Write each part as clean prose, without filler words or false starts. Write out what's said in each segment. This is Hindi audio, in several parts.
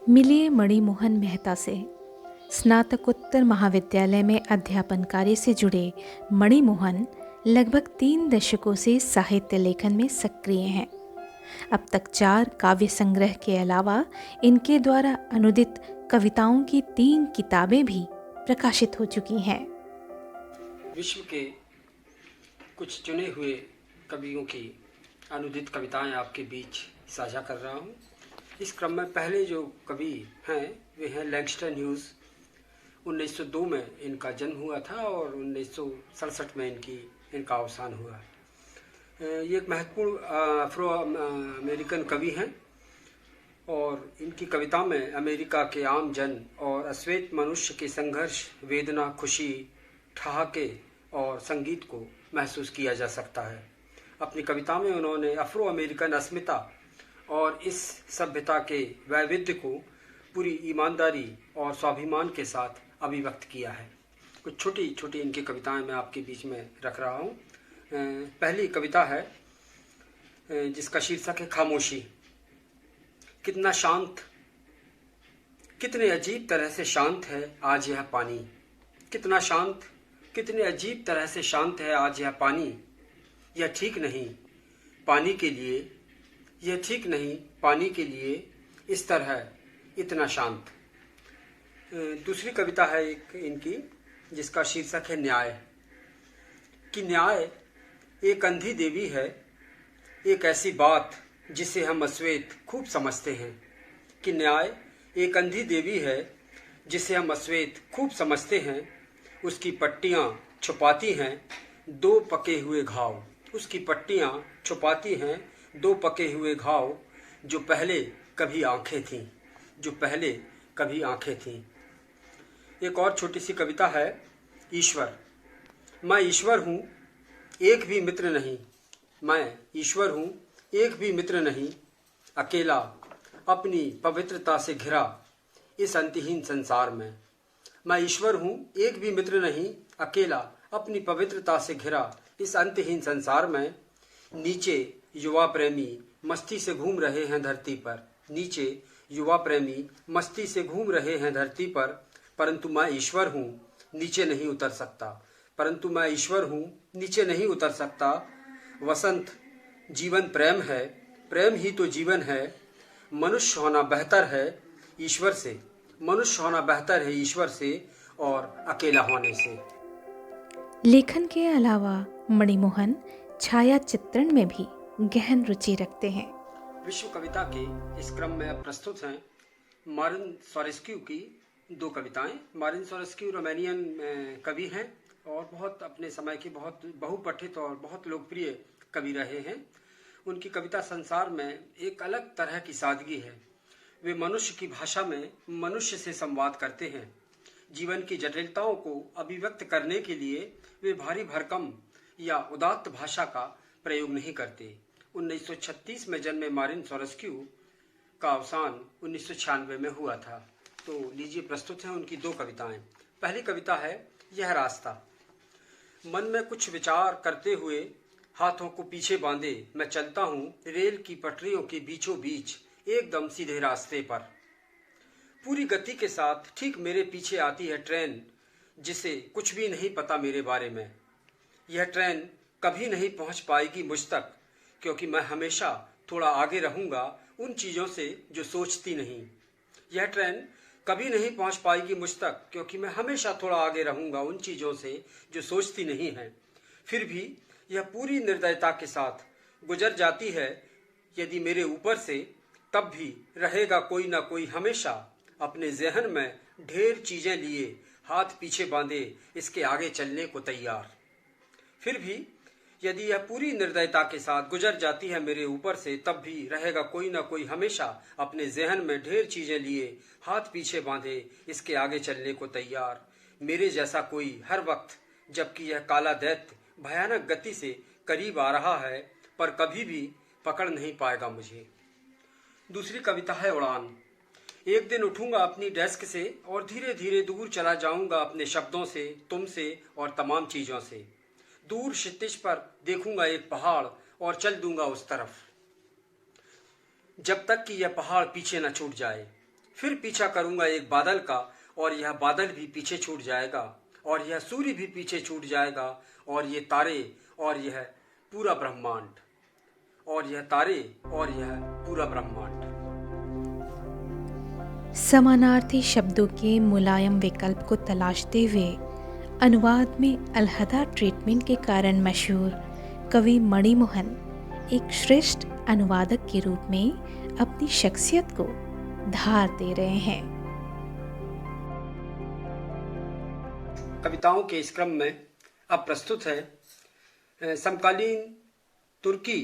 मिलिए मणिमोहन मेहता से। स्नातकोत्तर महाविद्यालय में अध्यापन कार्य से जुड़े मणिमोहन लगभग 3 दशकों से साहित्य लेखन में सक्रिय हैं। अब तक 4 काव्य संग्रह के अलावा इनके द्वारा अनुदित कविताओं की 3 किताबें भी प्रकाशित हो चुकी हैं। विश्व के कुछ चुने हुए कवियों की अनुदित कविताएं आपके बीच साझा कर रहा हूं। इस क्रम में पहले जो कवि हैं वे हैं लैंगस्टन ह्यूज। 1902 में इनका जन्म हुआ था और 1967 में इनका अवसान हुआ। ये एक महत्वपूर्ण अफ्रो अमेरिकन कवि हैं और इनकी कविता में अमेरिका के आम जन और अश्वेत मनुष्य के संघर्ष, वेदना, खुशी, ठहाके और संगीत को महसूस किया जा सकता है। अपनी कविता में उन्होंने अफ्रो अमेरिकन अस्मिता और इस सभ्यता के वैविध्य को पूरी ईमानदारी और स्वाभिमान के साथ अभिव्यक्त किया है। कुछ छोटी छोटी इनकी कविताएं मैं आपके बीच में रख रहा हूँ। पहली कविता है जिसका शीर्षक है खामोशी। कितना शांत, कितने अजीब तरह से शांत है आज यह पानी। कितना शांत, कितने अजीब तरह से शांत है आज यह पानी। यह ठीक नहीं पानी के लिए, यह ठीक नहीं पानी के लिए इस तरह इतना शांत। दूसरी कविता है एक इनकी जिसका शीर्षक है न्याय। कि न्याय एक अंधी देवी है, एक ऐसी बात जिसे हम अश्वेत खूब समझते हैं। कि न्याय एक अंधी देवी है जिसे हम अश्वेत खूब समझते हैं। उसकी पट्टियाँ छुपाती हैं 2 पके हुए घाव। उसकी पट्टियाँ छुपाती हैं 2 पके हुए घाव जो पहले कभी आंखें थीं, जो पहले कभी आंखें थीं। एक और छोटी सी कविता है ईश्वर। मैं ईश्वर हूँ, एक भी मित्र नहीं। मैं ईश्वर हूँ, एक भी मित्र नहीं। अकेला अपनी पवित्रता से घिरा इस अंतहीन संसार में। मैं ईश्वर हूँ, एक भी मित्र नहीं। अकेला अपनी पवित्रता से घिरा इस अंतहीन संसार में। नीचे युवा प्रेमी मस्ती से घूम रहे हैं धरती पर। नीचे युवा प्रेमी मस्ती से घूम रहे हैं धरती पर। परंतु मैं ईश्वर हूँ, नीचे नहीं उतर सकता। परंतु मैं ईश्वर हूँ, नीचे नहीं उतर सकता। वसंत जीवन प्रेम है, प्रेम ही तो जीवन है। मनुष्य होना बेहतर है ईश्वर से, मनुष्य होना बेहतर है ईश्वर से और अकेला होने से। लेखन के अलावा मणिमोहन छाया चित्रण में भी गहन रुचि रखते हैं। विश्व कविता के इस क्रम में अब प्रस्तुत हैं मारिन सोरेस्क्यू की 2 कविताएं। मारिन सोरेस्क्यू रोमानियन कवि हैं और बहुत अपने समय के बहुत बहुपठित और बहुत लोकप्रिय कवि रहे हैं। उनकी कविता संसार में एक अलग तरह की सादगी है। वे मनुष्य की भाषा में मनुष्य से संवाद करते हैं। जीवन की जटिलताओं को अभिव्यक्त करने के लिए वे भारी भरकम या उदात्त भाषा का प्रयोग नहीं करते। 1936 में जन्मे मारिन सोरेस्क्यू का अवसान 1996 में हुआ था। तो लीजिए प्रस्तुत हैं उनकी 2 कविताएं। पहली कविता है यह रास्ता। मन में कुछ विचार करते हुए हाथों को पीछे बांधे मैं चलता हूँ रेल की पटरियों के बीचों बीच एकदम सीधे रास्ते पर। पूरी गति के साथ ठीक मेरे पीछे आती है ट्रेन जिसे कुछ भी नहीं पता मेरे बारे में। यह ट्रेन कभी नहीं पहुंच पाएगी मुझ तक क्योंकि मैं हमेशा थोड़ा आगे रहूंगा उन चीज़ों से जो सोचती नहीं। यह ट्रेन कभी नहीं पहुंच पाएगी मुझ तक क्योंकि मैं हमेशा थोड़ा आगे रहूंगा उन चीज़ों से जो सोचती नहीं है। फिर भी यह पूरी निर्दयता के साथ गुजर जाती है यदि मेरे ऊपर से, तब भी रहेगा कोई ना कोई हमेशा अपने जहन में ढेर चीज़ें लिए हाथ पीछे बांधे इसके आगे चलने को तैयार। फिर भी यदि यह पूरी निर्दयता के साथ गुजर जाती है मेरे ऊपर से, तब भी रहेगा कोई ना कोई हमेशा अपने जहन में ढेर चीज़ें लिए हाथ पीछे बांधे इसके आगे चलने को तैयार। मेरे जैसा कोई हर वक्त, जबकि यह काला दैत्य भयानक गति से करीब आ रहा है पर कभी भी पकड़ नहीं पाएगा मुझे। दूसरी कविता है उड़ान। एक दिन उठूंगा अपनी डेस्क से और धीरे धीरे दूर चला जाऊंगा अपने शब्दों से, तुमसे और तमाम चीज़ों से। दूर क्षितिज पर देखूंगा एक पहाड़ और चल दूंगा उस तरफ जब तक कि यह पहाड़ पीछे न छूट जाए। फिर पीछा करूंगा एक बादल का, और यह बादल भी पीछे छूट जाएगा, और यह सूर्य भी पीछे छूट जाएगा, और ये तारे और यह पूरा ब्रह्मांड, और यह तारे और यह पूरा ब्रह्मांड। समानार्थी शब्दों के मुलायम विकल्प को तलाशते हुए अनुवाद में अलहदा ट्रीटमेंट के कारण मशहूर कवि मणि मोहन एक श्रेष्ठ अनुवादक के रूप में अपनी शख्सियत को धार दे रहे हैं। कविताओं के इस क्रम में अब प्रस्तुत है समकालीन तुर्की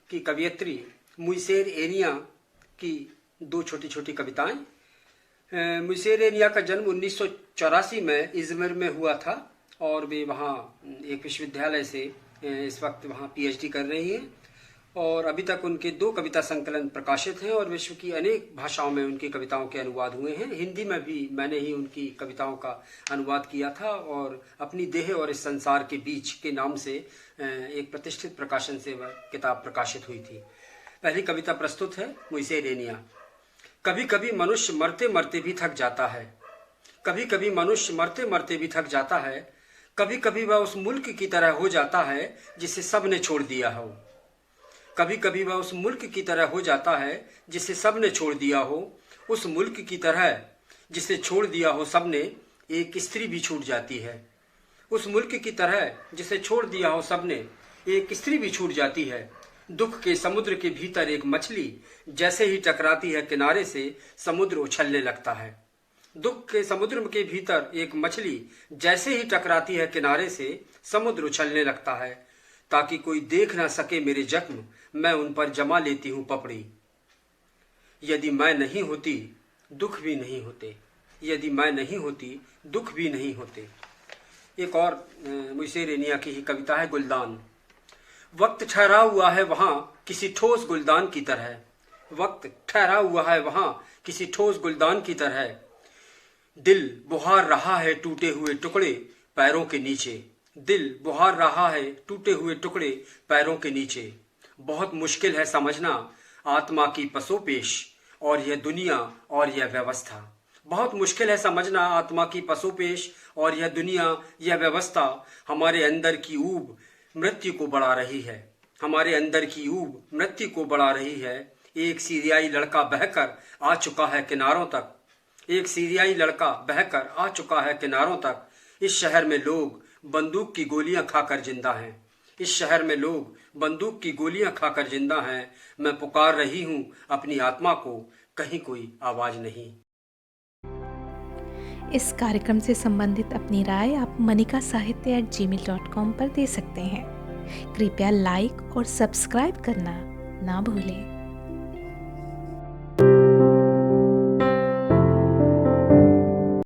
की कवयित्री मुयसेर एनिया की दो छोटी छोटी कविताएं। मुयसेर एनिया का जन्म 1984 में इज़मिर में हुआ था, और वे वहाँ एक विश्वविद्यालय से इस वक्त वहाँ पीएचडी कर रही हैं, और अभी तक उनके 2 कविता संकलन प्रकाशित हैं, और विश्व की अनेक भाषाओं में उनकी कविताओं के अनुवाद हुए हैं। हिंदी में भी मैंने ही उनकी कविताओं का अनुवाद किया था, और अपनी देह और इस संसार के बीच के नाम से एक प्रतिष्ठित प्रकाशन से वह किताब प्रकाशित हुई थी। पहली कविता प्रस्तुत है मुयसेर एनिया। कभी कभी मनुष्य मरते मरते भी थक जाता है, कभी कभी मनुष्य मरते मरते भी थक जाता है, कभी कभी वह उस मुल्क की तरह हो जाता है जिसे सब ने छोड़ दिया हो, कभी कभी वह उस मुल्क की तरह हो जाता है जिसे सब ने छोड़ दिया हो, उस मुल्क की तरह जिसे छोड़ दिया हो सब ने, एक स्त्री भी छूट जाती है। उस मुल्क की तरह जिसे छोड़ दिया हो सब ने, एक स्त्री भी छूट जाती है। दुख के समुद्र के भीतर एक मछली जैसे ही टकराती है किनारे से, समुद्र उछलने लगता है। दुख के समुद्र के भीतर एक मछली जैसे ही टकराती है किनारे से, समुद्र उछलने लगता है। ताकि कोई देख ना सके मेरे जख्म, मैं उन पर जमा लेती हूँ पपड़ी। यदि मैं नहीं होती दुख भी नहीं होते, यदि मैं नहीं होती दुख भी नहीं होते। एक और मुयसेर एनिया की ही कविता है गुलदान। वक्त ठहरा हुआ है वहां किसी ठोस गुलदान की तरह, वक्त ठहरा हुआ है वहां किसी ठोस गुलदान की तरह, दिल बुहार रहा है टूटे हुए टुकड़े पैरों के नीचे, दिल बुहार रहा है टूटे हुए टुकड़े पैरों के नीचे। बहुत मुश्किल है समझना आत्मा की पसोपेश और यह दुनिया और यह व्यवस्था, बहुत मुश्किल है समझना आत्मा की पसोपेश और यह दुनिया यह व्यवस्था। हमारे अंदर की ऊब मृत्यु को बढ़ा रही है, हमारे अंदर की ऊब मृत्यु को बढ़ा रही है। एक सीरियाई लड़का बहकर आ चुका है किनारों तक, एक सीरियाई लड़का बहकर आ चुका है किनारों तक। इस शहर में लोग बंदूक की गोलियां खाकर जिंदा हैं, इस शहर में लोग बंदूक की गोलियां खाकर जिंदा हैं। मैं पुकार रही हूं अपनी आत्मा को, कहीं कोई आवाज नहीं। इस कार्यक्रम से संबंधित अपनी राय आप manikasahitya@gmail.com पर दे सकते हैं। कृपया लाइक और सब्सक्राइब करना ना भूलें।